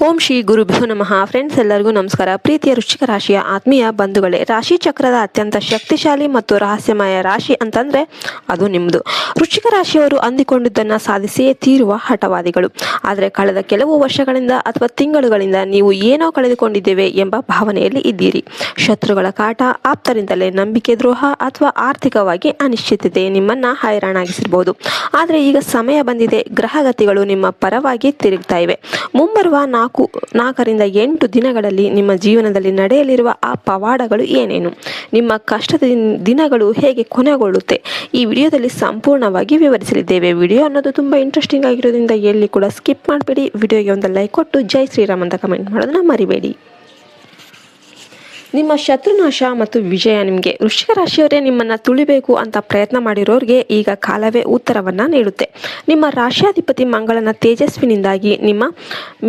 ಓಂ ಶ್ರೀ ಗುರುಭ್ಯೋ ನಮಃ. ಫ್ರೆಂಡ್ಸ್, ಎಲ್ಲರಿಗೂ ನಮಸ್ಕಾರ. ಪ್ರೀತಿಯ ವೃಶ್ಚಿಕ ರಾಶಿಯ ಆತ್ಮೀಯ ಬಂಧುಗಳೇ, ರಾಶಿ ಚಕ್ರದ ಅತ್ಯಂತ ಶಕ್ತಿಶಾಲಿ ಮತ್ತು ರಹಸ್ಯಮಯ ರಾಶಿ ಅಂತಂದ್ರೆ ಅದು ನಿಮ್ಮದು. ವೃಶ್ಚಿಕ ರಾಶಿಯವರು ಅಂದಿಕೊಂಡಿದ್ದನ್ನು ಸಾಧಿಸಿಯೇ ತೀರುವ ಹಠವಾದಿಗಳು. ಆದರೆ ಕಳೆದ ಕೆಲವು ವರ್ಷಗಳಿಂದ ಅಥವಾ ತಿಂಗಳುಗಳಿಂದ ನೀವು ಏನೋ ಕಳೆದುಕೊಂಡಿದ್ದೇವೆ ಎಂಬ ಭಾವನೆಯಲ್ಲಿ ಇದ್ದೀರಿ. ಶತ್ರುಗಳ ಕಾಟ, ಆಪ್ತರಿಂದಲೇ ನಂಬಿಕೆ ದ್ರೋಹ ಅಥವಾ ಆರ್ಥಿಕವಾಗಿ ಅನಿಶ್ಚಿತತೆ ನಿಮ್ಮನ್ನ ಹೈರಾಣಾಗಿಸಿರಬಹುದು. ಆದರೆ ಈಗ ಸಮಯ ಬಂದಿದೆ. ಗ್ರಹಗತಿಗಳು ನಿಮ್ಮ ಪರವಾಗಿ ತಿರುಗ್ತಾ ಇವೆ. ಮುಂಬರುವ 4ರಿಂದ 8 ದಿನಗಳಲ್ಲಿ ನಿಮ್ಮ ಜೀವನದಲ್ಲಿ ನಡೆಯಲಿರುವ ಆ ಪವಾಡಗಳು ಏನೇನು, ನಿಮ್ಮ ಕಷ್ಟದ ದಿನಗಳು ಹೇಗೆ ಕೊನೆಗೊಳ್ಳುತ್ತೆ, ಈ ವಿಡಿಯೋದಲ್ಲಿ ಸಂಪೂರ್ಣವಾಗಿ ವಿವರಿಸಲಿದ್ದೇವೆ. ವಿಡಿಯೋ ಅನ್ನೋದು ತುಂಬಾ ಇಂಟ್ರೆಸ್ಟಿಂಗ್ ಆಗಿರೋದ್ರಿಂದ ಎಲ್ಲಿ ಕೂಡ ಸ್ಕಿಪ್ ಮಾಡಬೇಡಿ. ವಿಡಿಯೋಗೆ ಒಂದು ಲೈಕ್ ಕೊಟ್ಟು ಜೈ ಶ್ರೀರಾಮ್ ಅಂತ ಕಮೆಂಟ್ ಮಾಡೋದನ್ನ ಮರಿಬೇಡಿ. ನಿಮ್ಮ ಶತ್ರುನಾಶ ಮತ್ತು ವಿಜಯ ನಿಮಗೆ. ವೃಶ್ಚಿಕ ರಾಶಿಯವರೇ, ನಿಮ್ಮನ್ನು ತುಳಿಬೇಕು ಅಂತ ಪ್ರಯತ್ನ ಮಾಡಿರೋರಿಗೆ ಈಗ ಕಾಲವೇ ಉತ್ತರವನ್ನು ನೀಡುತ್ತೆ. ನಿಮ್ಮ ರಾಶಿಯಾಧಿಪತಿ ಮಂಗಳನ ತೇಜಸ್ವಿನಿಂದಾಗಿ ನಿಮ್ಮ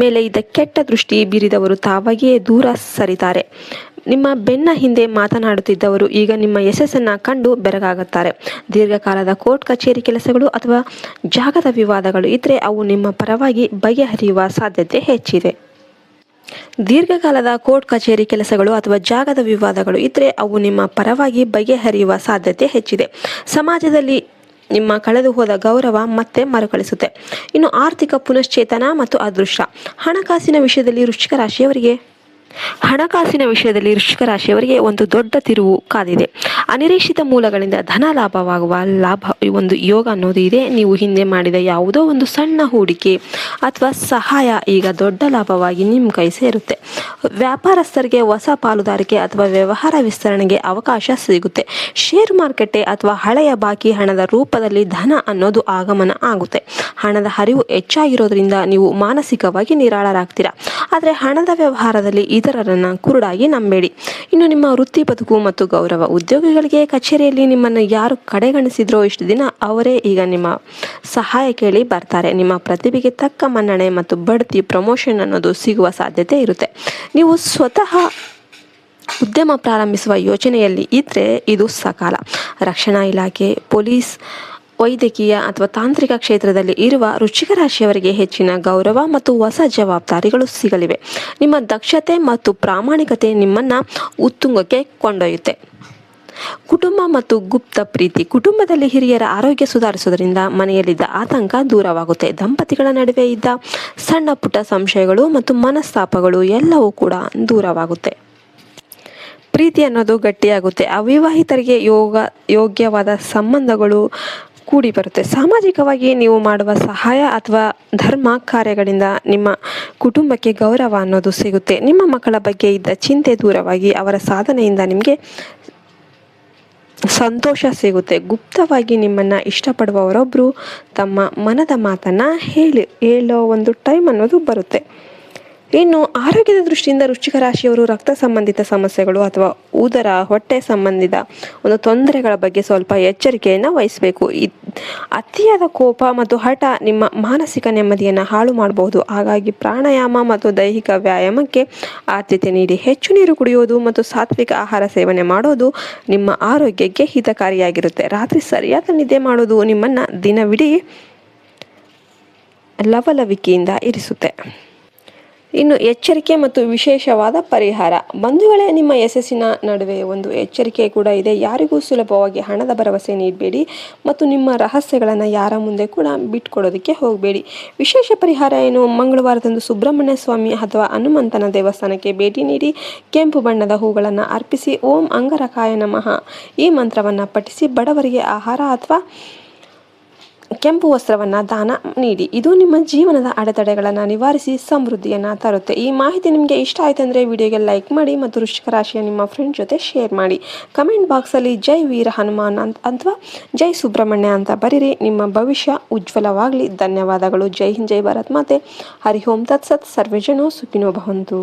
ಮೇಲೆ ಇದ್ದ ಕೆಟ್ಟ ದೃಷ್ಟಿ ಬೀರಿದವರು ತಾವಾಗಿಯೇ ದೂರ ಸರಿತಾರೆ. ನಿಮ್ಮ ಬೆನ್ನ ಹಿಂದೆ ಮಾತನಾಡುತ್ತಿದ್ದವರು ಈಗ ನಿಮ್ಮ ಯಶಸ್ಸನ್ನು ಕಂಡು ಬೆರಗಾಗುತ್ತಾರೆ. ದೀರ್ಘಕಾಲದ ಕೋರ್ಟ್ ಕಚೇರಿ ಕೆಲಸಗಳು ಅಥವಾ ಜಾಗದ ವಿವಾದಗಳು ಇದ್ದರೆ ಅವು ನಿಮ್ಮ ಪರವಾಗಿ ಬಗೆಹರಿಯುವ ಸಾಧ್ಯತೆ ಹೆಚ್ಚಿದೆ. ದೀರ್ಘಕಾಲದ ಕೋರ್ಟ್ ಕಚೇರಿ ಕೆಲಸಗಳು ಅಥವಾ ಜಾಗದ ವಿವಾದಗಳು ಇದ್ದರೆ ಅವು ನಿಮ್ಮ ಪರವಾಗಿ ಬಗೆಹರಿಯುವ ಸಾಧ್ಯತೆ ಹೆಚ್ಚಿದೆ. ಸಮಾಜದಲ್ಲಿ ನಿಮ್ಮ ಕಳೆದು ಹೋದ ಗೌರವ ಮತ್ತೆ ಮರುಕಳಿಸುತ್ತೆ. ಇನ್ನು ಆರ್ಥಿಕ ಪುನಶ್ಚೇತನ ಮತ್ತು ಅದೃಷ್ಟ. ಹಣಕಾಸಿನ ವಿಷಯದಲ್ಲಿ ವೃಶ್ಚಿಕ ರಾಶಿಯವರಿಗೆ ಒಂದು ದೊಡ್ಡ ತಿರುವು ಕಾದಿದೆ. ಅನಿರೀಕ್ಷಿತ ಮೂಲಗಳಿಂದ ಧನ ಲಾಭವಾಗುವ ಒಂದು ಯೋಗ ಅನ್ನೋದು ಇದೆ. ನೀವು ಹಿಂದೆ ಮಾಡಿದ ಯಾವುದೋ ಒಂದು ಸಣ್ಣ ಹೂಡಿಕೆ ಅಥವಾ ಸಹಾಯ ಈಗ ದೊಡ್ಡ ಲಾಭವಾಗಿ ನಿಮ್ಮ ಕೈ ಸೇರುತ್ತೆ. ವ್ಯಾಪಾರಸ್ಥರಿಗೆ ಹೊಸ ಪಾಲುದಾರಿಕೆ ಅಥವಾ ವ್ಯವಹಾರ ವಿಸ್ತರಣೆಗೆ ಅವಕಾಶ ಸಿಗುತ್ತೆ. ಶೇರ್ ಮಾರುಕಟ್ಟೆ ಅಥವಾ ಹಳೆಯ ಬಾಕಿ ಹಣದ ರೂಪದಲ್ಲಿ ಧನ ಅನ್ನೋದು ಆಗಮನ ಆಗುತ್ತೆ. ಹಣದ ಹರಿವು ಹೆಚ್ಚಾಗಿರೋದ್ರಿಂದ ನೀವು ಮಾನಸಿಕವಾಗಿ ನಿರಾಳರಾಗ್ತೀರಾ. ಆದರೆ ಹಣದ ವ್ಯವಹಾರದಲ್ಲಿ ಇತರರನ್ನ ಕುರುಡಾಗಿ ನಂಬೇಡಿ. ಇನ್ನು ನಿಮ್ಮ ವೃತ್ತಿ ಬದುಕು ಮತ್ತು ಗೌರವ. ಉದ್ಯೋಗಿಗಳಿಗೆ ಕಚೇರಿಯಲ್ಲಿ ನಿಮ್ಮನ್ನು ಯಾರು ಕಡೆಗಣಿಸಿದ್ರೋ ಇಷ್ಟು ದಿನ ಅವರೇ ಈಗ ನಿಮ್ಮ ಸಹಾಯ ಕೇಳಿ ಬರ್ತಾರೆ. ನಿಮ್ಮ ಪ್ರತಿಭೆಗೆ ತಕ್ಕ ಮನ್ನಣೆ ಮತ್ತು ಬಡ್ತಿ, ಪ್ರಮೋಷನ್ ಅನ್ನೋದು ಸಿಗುವ ಸಾಧ್ಯತೆ ಇರುತ್ತೆ. ನೀವು ಸ್ವತಃ ಉದ್ಯಮ ಪ್ರಾರಂಭಿಸುವ ಯೋಚನೆಯಲ್ಲಿ ಇದ್ರೆ ಇದು ಸಕಾಲ. ರಕ್ಷಣಾ ಇಲಾಖೆ, ಪೊಲೀಸ್, ವೈದ್ಯಕೀಯ ಅಥವಾ ತಾಂತ್ರಿಕ ಕ್ಷೇತ್ರದಲ್ಲಿ ಇರುವ ವೃಶ್ಚಿಕ ರಾಶಿಯವರಿಗೆ ಹೆಚ್ಚಿನ ಗೌರವ ಮತ್ತು ಹೊಸ ಜವಾಬ್ದಾರಿಗಳು ಸಿಗಲಿವೆ. ನಿಮ್ಮ ದಕ್ಷತೆ ಮತ್ತು ಪ್ರಾಮಾಣಿಕತೆ ನಿಮ್ಮನ್ನ ಉತ್ತುಂಗಕ್ಕೆ ಕೊಂಡೊಯ್ಯುತ್ತೆ. ಕುಟುಂಬ ಮತ್ತು ಗುಪ್ತ ಪ್ರೀತಿ. ಕುಟುಂಬದಲ್ಲಿ ಹಿರಿಯರ ಆರೋಗ್ಯ ಸುಧಾರಿಸುವುದರಿಂದ ಮನೆಯಲ್ಲಿದ್ದ ಆತಂಕ ದೂರವಾಗುತ್ತೆ. ದಂಪತಿಗಳ ನಡುವೆ ಇದ್ದ ಸಣ್ಣ ಪುಟ್ಟ ಸಂಶಯಗಳು ಮತ್ತು ಮನಸ್ತಾಪಗಳು ಎಲ್ಲವೂ ಕೂಡ ದೂರವಾಗುತ್ತೆ. ಪ್ರೀತಿ ಅನ್ನೋದು ಗಟ್ಟಿಯಾಗುತ್ತೆ. ಅವಿವಾಹಿತರಿಗೆ ಯೋಗ್ಯವಾದ ಸಂಬಂಧಗಳು ಕೂಡಿ ಬರುತ್ತೆ. ಸಾಮಾಜಿಕವಾಗಿ ನೀವು ಮಾಡುವ ಸಹಾಯ ಅಥವಾ ಧರ್ಮ ಕಾರ್ಯಗಳಿಂದ ನಿಮ್ಮ ಕುಟುಂಬಕ್ಕೆ ಗೌರವ ಅನ್ನೋದು ಸಿಗುತ್ತೆ. ನಿಮ್ಮ ಮಕ್ಕಳ ಬಗ್ಗೆ ಇದ್ದ ಚಿಂತೆ ದೂರವಾಗಿ ಅವರ ಸಾಧನೆಯಿಂದ ನಿಮಗೆ ಸಂತೋಷ ಸಿಗುತ್ತೆ. ಗುಪ್ತವಾಗಿ ನಿಮ್ಮನ್ನು ಇಷ್ಟಪಡುವವರೊಬ್ಬರು ತಮ್ಮ ಮನದ ಮಾತನ್ನು ಹೇಳೋ ಒಂದು ಟೈಮ್ ಅನ್ನೋದು ಬರುತ್ತೆ. ಇನ್ನು ಆರೋಗ್ಯದ ದೃಷ್ಟಿಯಿಂದ ವೃಶ್ಚಿಕ ರಾಶಿಯವರು ರಕ್ತ ಸಂಬಂಧಿತ ಸಮಸ್ಯೆಗಳು ಅಥವಾ ಉದರ, ಹೊಟ್ಟೆ ಸಂಬಂಧಿತ ಒಂದು ತೊಂದರೆಗಳ ಬಗ್ಗೆ ಸ್ವಲ್ಪ ಎಚ್ಚರಿಕೆಯನ್ನು ವಹಿಸಬೇಕು. ಅತಿಯಾದ ಕೋಪ ಮತ್ತು ಹಠ ನಿಮ್ಮ ಮಾನಸಿಕ ನೆಮ್ಮದಿಯನ್ನು ಹಾಳು ಮಾಡಬಹುದು. ಹಾಗಾಗಿ ಪ್ರಾಣಾಯಾಮ ಮತ್ತು ದೈಹಿಕ ವ್ಯಾಯಾಮಕ್ಕೆ ಆದ್ಯತೆ ನೀಡಿ. ಹೆಚ್ಚು ನೀರು ಕುಡಿಯೋದು ಮತ್ತು ಸಾತ್ವಿಕ ಆಹಾರ ಸೇವನೆ ಮಾಡೋದು ನಿಮ್ಮ ಆರೋಗ್ಯಕ್ಕೆ ಹಿತಕಾರಿಯಾಗಿರುತ್ತೆ. ರಾತ್ರಿ ಸರಿಯಾದ ನಿದ್ದೆ ಮಾಡೋದು ನಿಮ್ಮನ್ನು ದಿನವಿಡೀ ಲವಲವಿಕೆಯಿಂದ ಇರಿಸುತ್ತೆ. ಇನ್ನು ಎಚ್ಚರಿಕೆ ಮತ್ತು ವಿಶೇಷವಾದ ಪರಿಹಾರ. ಬಂಧುಗಳೇ, ನಿಮ್ಮ ಯಶಸ್ಸಿನ ನಡುವೆ ಒಂದು ಎಚ್ಚರಿಕೆ ಕೂಡ ಇದೆ. ಯಾರಿಗೂ ಸುಲಭವಾಗಿ ಹಣದ ಭರವಸೆ ನೀಡಬೇಡಿ ಮತ್ತು ನಿಮ್ಮ ರಹಸ್ಯಗಳನ್ನು ಯಾರ ಮುಂದೆ ಕೂಡ ಬಿಟ್ಕೊಡೋದಕ್ಕೆ ಹೋಗಬೇಡಿ. ವಿಶೇಷ ಪರಿಹಾರ ಏನು? ಮಂಗಳವಾರದಂದು ಸುಬ್ರಹ್ಮಣ್ಯ ಸ್ವಾಮಿ ಅಥವಾ ಹನುಮಂತನ ದೇವಸ್ಥಾನಕ್ಕೆ ಭೇಟಿ ನೀಡಿ ಕೆಂಪು ಬಣ್ಣದ ಹೂಗಳನ್ನು ಅರ್ಪಿಸಿ ಓಂ ಅಂಗರಕಾಯ ನಮಃ ಈ ಮಂತ್ರವನ್ನು ಪಠಿಸಿ ಬಡವರಿಗೆ ಆಹಾರ ಅಥವಾ ಕೆಂಪು ವಸ್ತ್ರವನ್ನು ದಾನ ನೀಡಿ. ಇದು ನಿಮ್ಮ ಜೀವನದ ಅಡೆತಡೆಗಳನ್ನು ನಿವಾರಿಸಿ ಸಮೃದ್ಧಿಯನ್ನು ತರುತ್ತೆ. ಈ ಮಾಹಿತಿ ನಿಮಗೆ ಇಷ್ಟ ಆಯ್ತಂದರೆ ವಿಡಿಯೋಗೆ ಲೈಕ್ ಮಾಡಿ ಮತ್ತು ವೃಶ್ಚಿಕ ರಾಶಿಯ ನಿಮ್ಮ ಫ್ರೆಂಡ್ ಜೊತೆ ಶೇರ್ ಮಾಡಿ. ಕಮೆಂಟ್ ಬಾಕ್ಸಲ್ಲಿ ಜೈ ವೀರ ಹನುಮಾನ್ ಅಥವಾ ಜೈ ಸುಬ್ರಹ್ಮಣ್ಯ ಅಂತ ಬರೀರಿ. ನಿಮ್ಮ ಭವಿಷ್ಯ ಉಜ್ವಲವಾಗಲಿ. ಧನ್ಯವಾದಗಳು. ಜೈ ಹಿಂದ್, ಜೈ ಭಾರತ್ ಮಾತೆ. ಹರಿ ಓಂ ತತ್ಸತ್. ಸರ್ವೇ ಜನೋ ಸುಖಿನೋ ಭವಂತು.